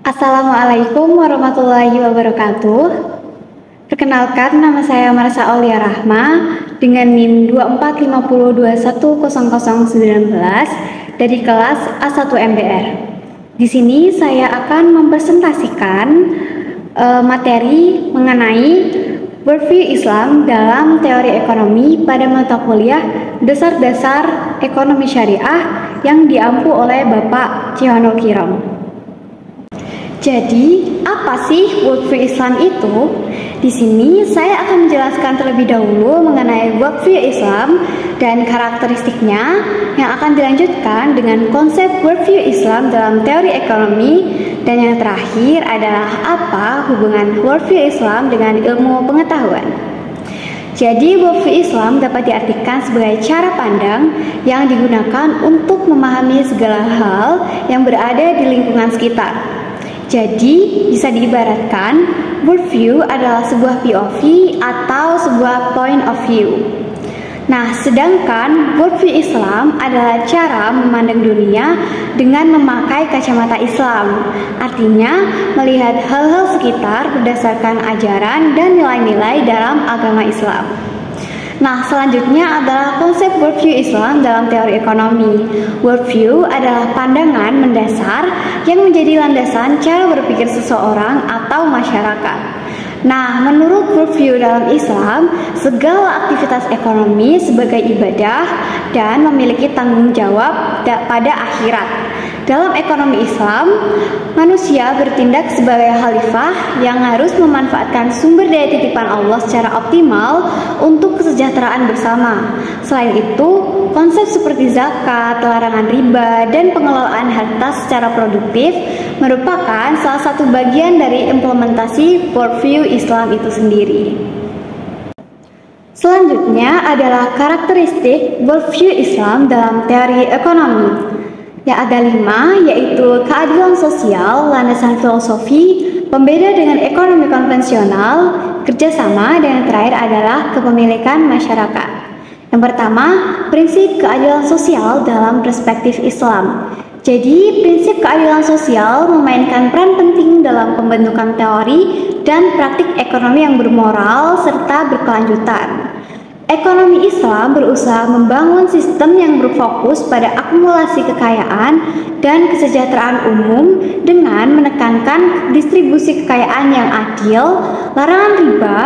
Assalamualaikum warahmatullahi wabarakatuh. Perkenalkan, nama saya Marsa Aulia Rahma dengan NIM 2450210019 dari kelas A1 MBR. Di sini saya akan mempresentasikan materi mengenai worldview Islam dalam teori ekonomi pada mata kuliah Dasar-Dasar Ekonomi Syariah yang diampu oleh Bapak Cihanul Kirom. Jadi, apa sih worldview Islam itu? Di sini saya akan menjelaskan terlebih dahulu mengenai worldview Islam dan karakteristiknya, yang akan dilanjutkan dengan konsep worldview Islam dalam teori ekonomi, dan yang terakhir adalah apa hubungan worldview Islam dengan ilmu pengetahuan. Jadi, worldview Islam dapat diartikan sebagai cara pandang yang digunakan untuk memahami segala hal yang berada di lingkungan sekitar. Jadi, bisa diibaratkan worldview adalah sebuah POV atau sebuah point of view. Nah, sedangkan worldview Islam adalah cara memandang dunia dengan memakai kacamata Islam. Artinya, melihat hal-hal sekitar berdasarkan ajaran dan nilai-nilai dalam agama Islam. Nah, selanjutnya adalah konsep worldview Islam dalam teori ekonomi. Worldview adalah pandangan mendasar yang menjadi landasan cara berpikir seseorang atau masyarakat. Nah, menurut worldview dalam Islam, segala aktivitas ekonomi sebagai ibadah dan memiliki tanggung jawab pada akhirat. Dalam ekonomi Islam, manusia bertindak sebagai khalifah yang harus memanfaatkan sumber daya titipan Allah secara optimal untuk kesejahteraan bersama. Selain itu, konsep seperti zakat, larangan riba, dan pengelolaan harta secara produktif merupakan salah satu bagian dari implementasi worldview Islam itu sendiri. Selanjutnya adalah karakteristik worldview Islam dalam teori ekonomi. Yang ada 5, yaitu keadilan sosial, landasan filosofi, pembeda dengan ekonomi konvensional, kerjasama, dan yang terakhir adalah kepemilikan masyarakat. Yang pertama, prinsip keadilan sosial dalam perspektif Islam. Jadi, prinsip keadilan sosial memainkan peran penting dalam pembentukan teori dan praktik ekonomi yang bermoral serta berkelanjutan. Ekonomi Islam berusaha membangun sistem yang berfokus pada akumulasi kekayaan dan kesejahteraan umum dengan menekankan distribusi kekayaan yang adil, larangan riba,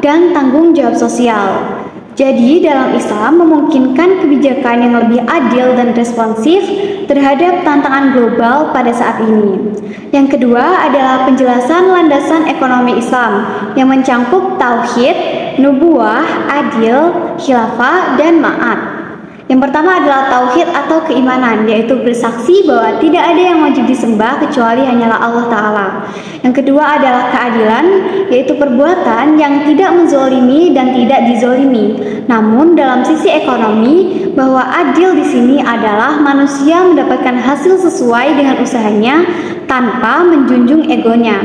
dan tanggung jawab sosial. Jadi, dalam Islam memungkinkan kebijakan yang lebih adil dan responsif terhadap tantangan global pada saat ini. Yang kedua adalah penjelasan landasan ekonomi Islam yang mencangkup tauhid, nubuwah, adil, khilafah, dan ma'ad. Yang pertama adalah tauhid atau keimanan, yaitu bersaksi bahwa tidak ada yang wajib disembah kecuali hanyalah Allah Ta'ala. Yang kedua adalah keadilan, yaitu perbuatan yang tidak menzolimi dan tidak dizolimi. Namun dalam sisi ekonomi, bahwa adil di sini adalah manusia mendapatkan hasil sesuai dengan usahanya tanpa menjunjung egonya.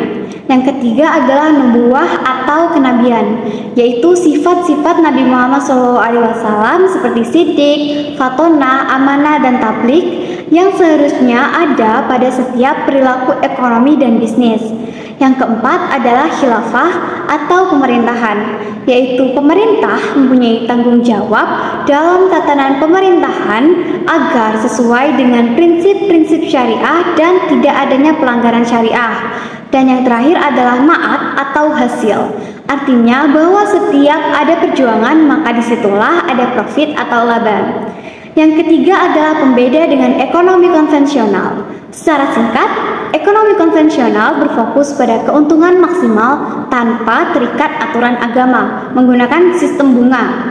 Yang ketiga adalah nubuwah atau kenabian, yaitu sifat-sifat Nabi Muhammad SAW seperti siddiq, fatonah, amanah, dan tabligh yang seharusnya ada pada setiap perilaku ekonomi dan bisnis. Yang keempat adalah khilafah atau pemerintahan, yaitu pemerintah mempunyai tanggung jawab dalam tatanan pemerintahan agar sesuai dengan prinsip-prinsip syariah dan tidak adanya pelanggaran syariah. Dan yang terakhir adalah ma'ad atau hasil, artinya bahwa setiap ada perjuangan maka disitulah ada profit atau laba. Yang ketiga adalah pembeda dengan ekonomi konvensional. Secara singkat, ekonomi konvensional berfokus pada keuntungan maksimal tanpa terikat aturan agama menggunakan sistem bunga.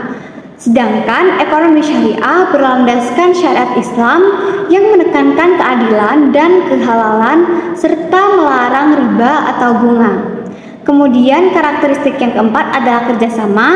Sedangkan ekonomi syariah berlandaskan syariat Islam yang menekankan keadilan dan kehalalan serta melarang riba atau bunga. Kemudian karakteristik yang keempat adalah kerjasama,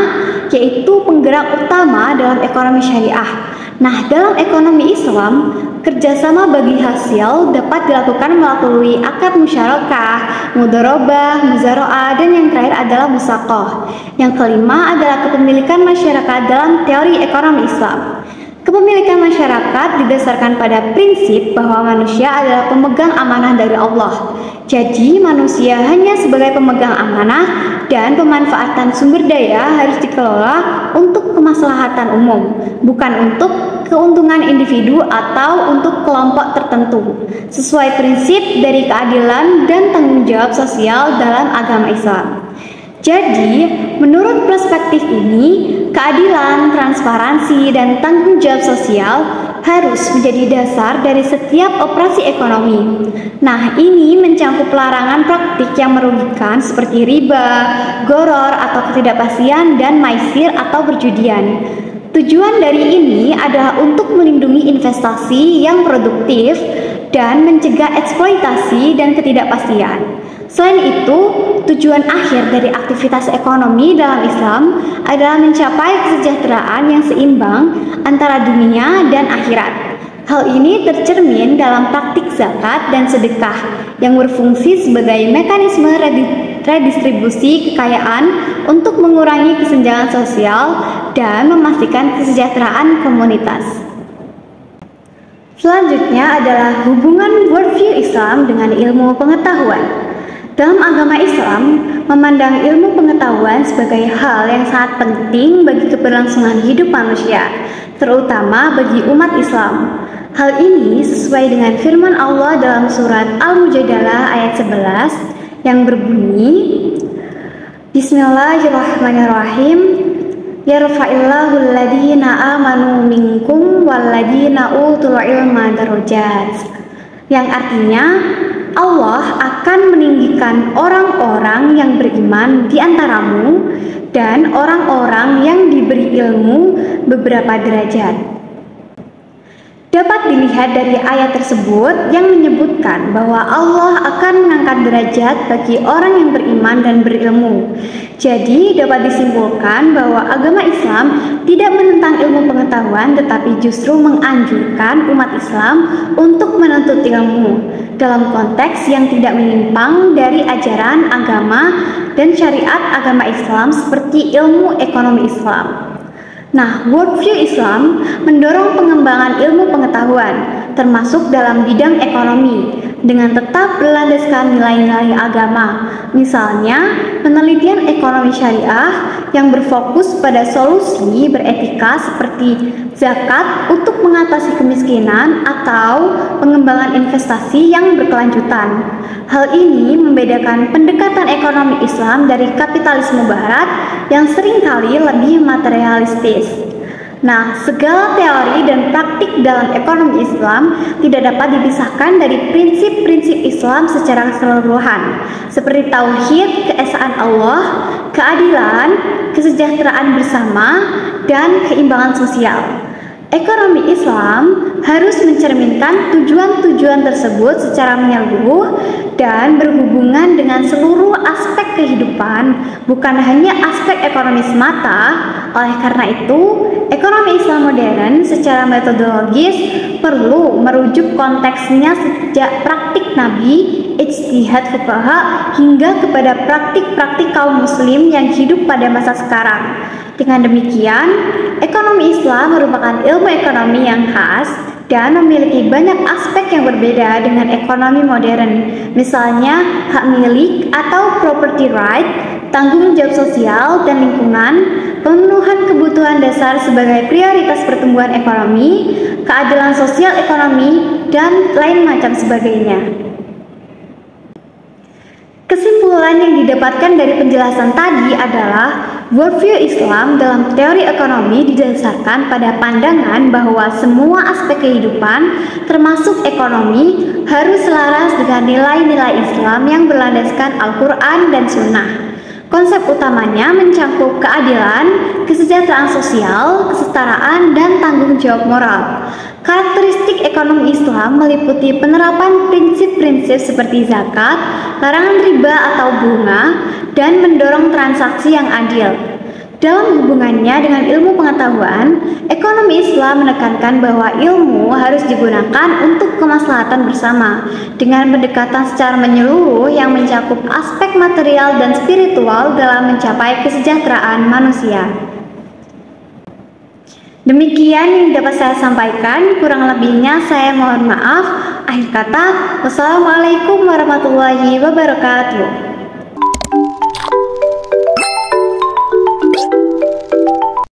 yaitu penggerak utama dalam ekonomi syariah. Nah, dalam ekonomi Islam, kerjasama bagi hasil dapat dilakukan melalui akad musyarakah, mudharabah, muzaro'ah, dan yang terakhir adalah musaqah. Yang kelima adalah kepemilikan masyarakat dalam teori ekonomi Islam. Kepemilikan masyarakat didasarkan pada prinsip bahwa manusia adalah pemegang amanah dari Allah. Jadi, manusia hanya sebagai pemegang amanah dan pemanfaatan sumber daya harus dikelola untuk kemaslahatan umum, bukan untuk keuntungan individu atau untuk kelompok tertentu, sesuai prinsip dari keadilan dan tanggung jawab sosial dalam agama Islam. Jadi, menurut perspektif ini, keadilan, transparansi, dan tanggung jawab sosial harus menjadi dasar dari setiap operasi ekonomi. Nah, ini mencakup larangan praktik yang merugikan seperti riba, gharar atau ketidakpastian, dan maisir atau perjudian. Tujuan dari ini adalah untuk melindungi investasi yang produktif dan mencegah eksploitasi dan ketidakpastian. Selain itu, tujuan akhir dari aktivitas ekonomi dalam Islam adalah mencapai kesejahteraan yang seimbang antara dunia dan akhirat. Hal ini tercermin dalam praktik zakat dan sedekah yang berfungsi sebagai mekanisme redistribusi kekayaan untuk mengurangi kesenjangan sosial dan memastikan kesejahteraan komunitas. Selanjutnya adalah hubungan worldview Islam dengan ilmu pengetahuan. Dalam agama Islam, memandang ilmu pengetahuan sebagai hal yang sangat penting bagi keberlangsungan hidup manusia, terutama bagi umat Islam. Hal ini sesuai dengan firman Allah dalam surat Al-Mujadalah ayat 11 yang berbunyi, Bismillahirrahmanirrahim, Yarfa'illahu alladhina amanu minkum walladhina utul ilma darajat, yang artinya Allah akan meninggikan orang-orang yang beriman di antaramu dan orang-orang yang diberi ilmu beberapa derajat. Dapat dilihat dari ayat tersebut yang menyebutkan bahwa Allah akan mengangkat derajat bagi orang yang beriman dan berilmu. Jadi dapat disimpulkan bahwa agama Islam tidak menentang ilmu pengetahuan, tetapi justru menganjurkan umat Islam untuk menuntut ilmu dalam konteks yang tidak menyimpang dari ajaran agama dan syariat agama Islam seperti ilmu ekonomi Islam. Nah, worldview Islam mendorong pengembangan ilmu pengetahuan, termasuk dalam bidang ekonomi, dengan tetap berlandaskan nilai-nilai agama. Misalnya, penelitian ekonomi syariah yang berfokus pada solusi beretika seperti zakat untuk mengatasi kemiskinan atau pengembangan investasi yang berkelanjutan. Hal ini membedakan pendekatan ekonomi Islam dari kapitalisme Barat yang seringkali lebih materialistis. Nah, segala teori dan praktik dalam ekonomi Islam tidak dapat dipisahkan dari prinsip-prinsip Islam secara keseluruhan, seperti tauhid, keesaan Allah, keadilan, kesejahteraan bersama, dan keimbangan sosial. Ekonomi Islam harus mencerminkan tujuan-tujuan tersebut secara menyeluruh dan berhubungan dengan seluruh aspek kehidupan, bukan hanya aspek ekonomi semata. Oleh karena itu, ekonomi Islam modern secara metodologis perlu merujuk konteksnya sejak praktik Nabi, ijtihad fuqaha, hingga kepada praktik-praktik kaum muslim yang hidup pada masa sekarang. Dengan demikian, ekonomi Islam merupakan ilmu ekonomi yang khas dan memiliki banyak aspek yang berbeda dengan ekonomi modern, misalnya hak milik atau property right, tanggung jawab sosial dan lingkungan, pemenuhan kebutuhan dasar sebagai prioritas pertumbuhan ekonomi, keadilan sosial ekonomi, dan lain macam sebagainya. Kesimpulan yang didapatkan dari penjelasan tadi adalah worldview Islam dalam teori ekonomi didasarkan pada pandangan bahwa semua aspek kehidupan, termasuk ekonomi, harus selaras dengan nilai-nilai Islam yang berlandaskan Al-Quran dan Sunnah. Konsep utamanya mencakup keadilan, kesejahteraan sosial, kesetaraan, dan tanggung jawab moral. Karakteristik ekonomi Islam meliputi penerapan prinsip-prinsip seperti zakat, larangan riba atau bunga, dan mendorong transaksi yang adil. Dalam hubungannya dengan ilmu pengetahuan, ekonomi Islam menekankan bahwa ilmu harus digunakan untuk kemaslahatan bersama dengan pendekatan secara menyeluruh yang mencakup aspek material dan spiritual dalam mencapai kesejahteraan manusia. Demikian yang dapat saya sampaikan, kurang lebihnya saya mohon maaf. Akhir kata, wassalamualaikum warahmatullahi wabarakatuh.